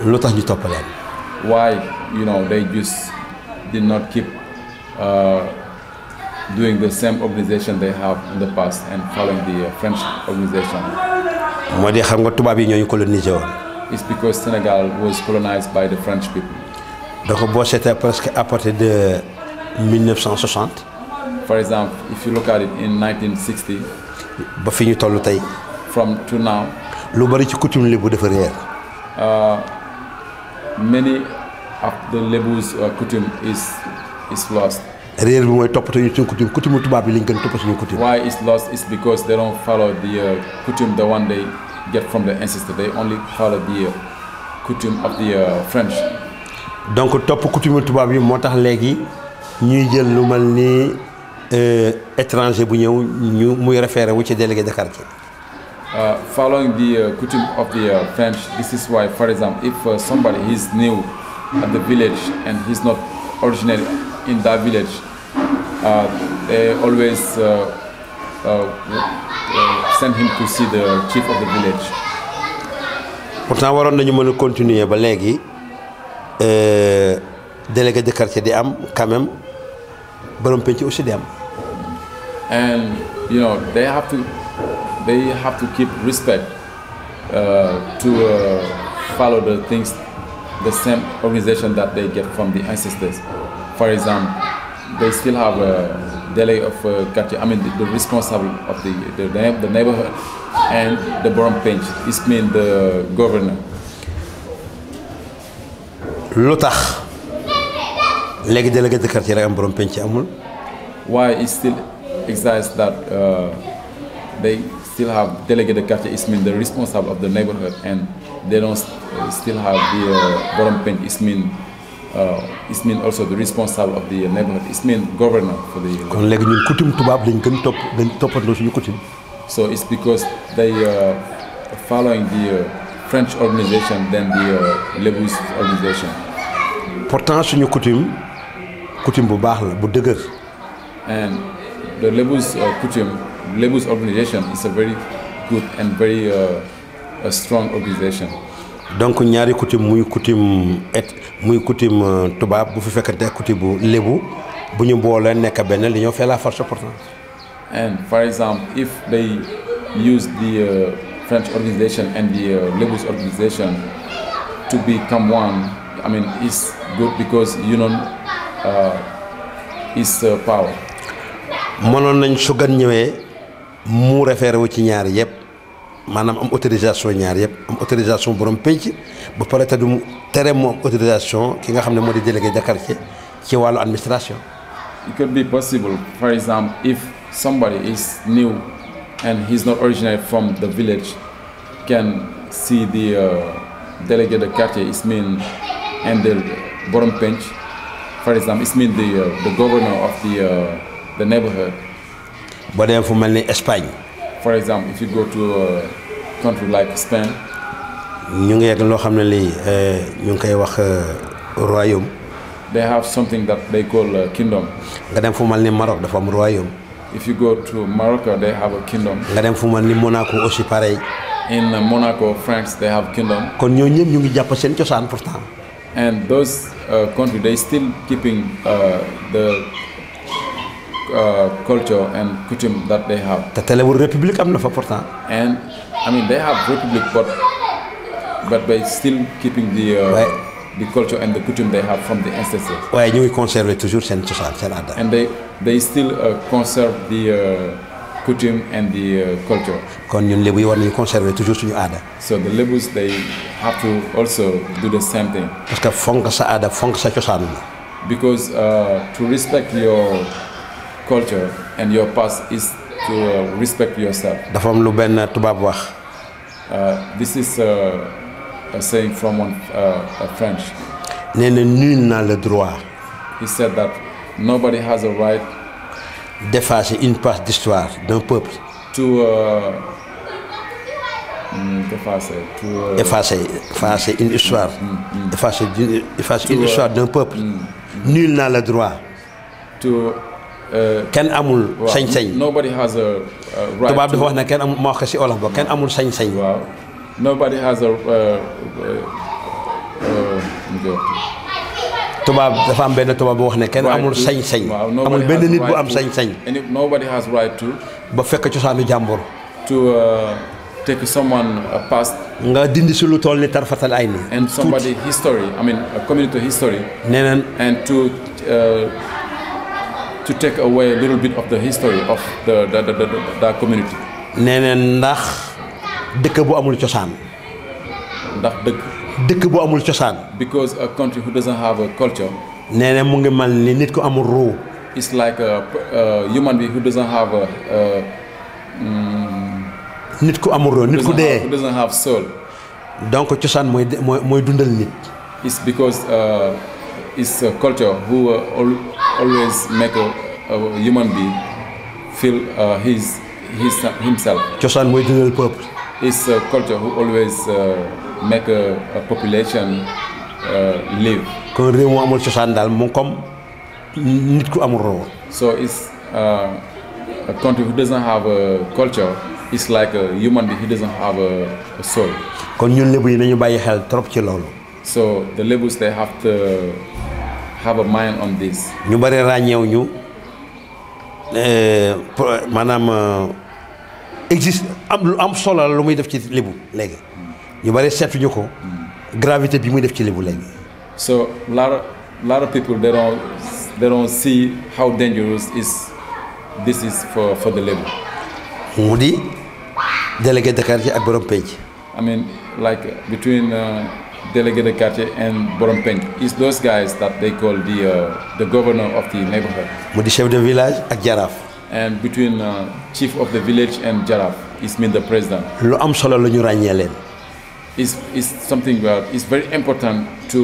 lu tax ñu topp leen. Why, you know, they just did not keep doing the same organization they have in the past and following the French organization. moo di xam nga tubaab yi ñooñu colonisé woon. It's because Senegal was colonized by the French people. donc boo seetee presque à partir de 1960. For example, if you look at it in 1960. ba fi ñu toll tey. From to now. lu bari ci coutume Lebu dafa réer. Many of the Lebu's coutume is lost. réer bi mooy toppatoo ñu suñu coutume tubaab yi lañ gën topp suñu coutume. Why it's lost is because they don't follow the coutume the one they get from the ancestor. They only follow the coutume of the French. donc topp coutume tubaab yi moo tax léegi ñuy jël lu mel ni étranger bu ñëw ñu muy référé wu ci délégué de quartier. Following the coutume of the French, this is why, for example, if somebody is new at the village and he's not originally in that village, they always send him to see the chief of the village. Pourtant waroon nañu mën a continuer ba léegi délégué de quartier di am quand même borom penc aussi di am. And you know they have to keep respect to follow the things, the same organization that they get from the ancestors. For example, they still have a delegate of quartier. I mean, the responsible of the neighborhood and the borom pench. It means the governor. lu tax léegi délégué de quartier rek am borom penc amul. Why it still exists that they still have delegate de quartier, it means the responsible of the neighborhood, and they don't still have the borom pench. It means also the responsible of the neighborhood. It means governor for the. kon léegi ñun coutume tubaab lañ gën toppandoo suñu coutume. So it's because they following the French organization than the Lebu's organization. pourtant suñu coutume bu baax la bu dëgër. And the Lebu's coutume, Lebu's organization is a very good and very a strong organization. donc ñaari coutume muy coutume tubaab bu fi fekkante coutume bu Lebu bu ñu boole nekk benn li ñoo fait la force pourtant. And for example, if they use the French organization and the Lebu's organization to become one, I mean, it's good because union is power. mënoon nañ su gan ñëwee mu référé wu ci ñaar yëpp maanaam am autorisation ñaar yëpp am autorisation borom penc ba pare te du tere moom autorisation ki nga xam ne moo di délégué de quartier ci wàllu administration. It could be possible, for example, if somebody is new and he's not originally from the village, can see the délégué de quartier, it means, and the borom pench, for example, it means the governor of the neighborhood. boo demee fu mel ni Espagne. For example, if you go to a country like Spain. ñu ngi yegg loo xam ne lii ñu ngi koy wax royaume. They have something that they call a kingdom. nga dem fu mel ni Maroc dafa am royaume. If you go to Morocco, they have a kingdom. nga dem fu mel ni Monaco aussi pareil. In Monaco, France, they have kingdom. kon ñooñu ñëpp ñu ngi jàpp seen cosaan pourtant. And those countries, they still keeping the culture and coutume that they have. te telewul république am na fa pourtant. And I mean, they have republic, but they still keeping the culture and the coutume they have from the ancestors. waaye ñu ngi conserver toujours seen cosaan seen aada. And they still conserve the coutume and the culture. kon ñun Lebu yi war nañu conserver toujours suñu aada. So the Lebus, they have to also do the same thing. parce que fonk sa aada fonk sa cosaan la. Because to respect your culture and your past is to respect yourself. dafa am lu benn tubaab wax. This is a saying from a French. nee na nul n'a le droit. He said that nobody has a right d'effacer une page d'histoire d'un peuple. Effacer une histoire. Effacer une histoire d'un peuple. Nul n'a le droit. kenn amul sañ-sañ. Nobody has a right. tubaab dafa wax ne kenn amul ma wax ko si olof ba kenn amul sañ-sañ. Nobody has a tubaab dafa am benn tubaab bu wax ne kenn amul sañ-sañ. amul benn nit bu am sañ-sañ. nobody has right to. ba fekk cosaanu jàmbur. to take someone past. nga dindi si lu toll ni tarfatal ay ni. and somebody history, I mean a community history. nee neen and to take away a little bit of the history of the community. nee neen ndax dëkk bu amul cosaan. ndax dëkk bu amul cosaan. because a country who doesn't have a culture. nee na mu ngi mal ni nit ku amul ruu. it's like a human being who doesn't have nit ku amul ruu, nit ku dee. who doesn't have soul. donc cosaan mooy dundal nit. it's because it's a culture who always make a human being feel himself. cosaan mooy dundal peuple. it's a culture who always make a population live. kon réew mu amul cosaan daal moom comme nit ku amul roo. so it's a country who doesn't have a culture. it's like a human being who doesn't have a soul. kon ñun lébu yi nañu bàyyi xel trop ci loolu. so the Lebus they have to have a mind on this. ñu bari ràññeew ñu maanaam existe lu am solo lu muy def ci lébu léegi. ñu bari seetuñu ko gravité bi muy def ci lébu léegi. so lot of people they don't see how dangerous this is for the Lebu. mu di délégué de quartier ak borom penc. I mean like between délégué de quartier and borom penc is those guys that they call the governor of the neighborhood. mu di chef de village ak jaraaf. and between chief of the village and jaraaf is mean the president. lu am solo la ñu ràññee leen. is something that is very important to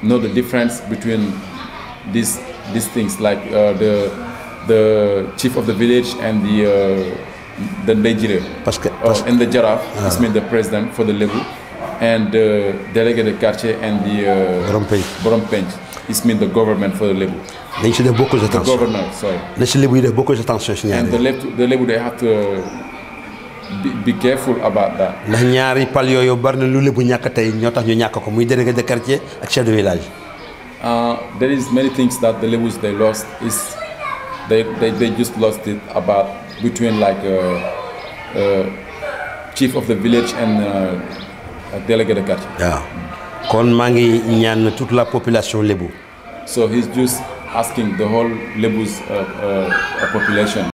know the difference between these things like the chief of the village and the Ndejire. And the Jaraf is mean the president for the Lebu, and the délégué de quartier and the Borom Pench is mean the government for the Lebu. dañ si def beaucoup d'attention. The governor, sorry. na si Lebu yi def beaucoup d'attention si ñaar. And the Lebu they have to be careful about that. ndax ñaari pal yooyu bari na lu Lebu ñàkk tey ñoo tax ñu ñàkk ko muy délégué de quartier ak chef de village. There is many things that the Lebus they lost is they just lost it about between like chief of the village and délégué de quartier. waaw kon maa ngi ñaan toute la population Lebu. So he's just asking the whole Lebu's population.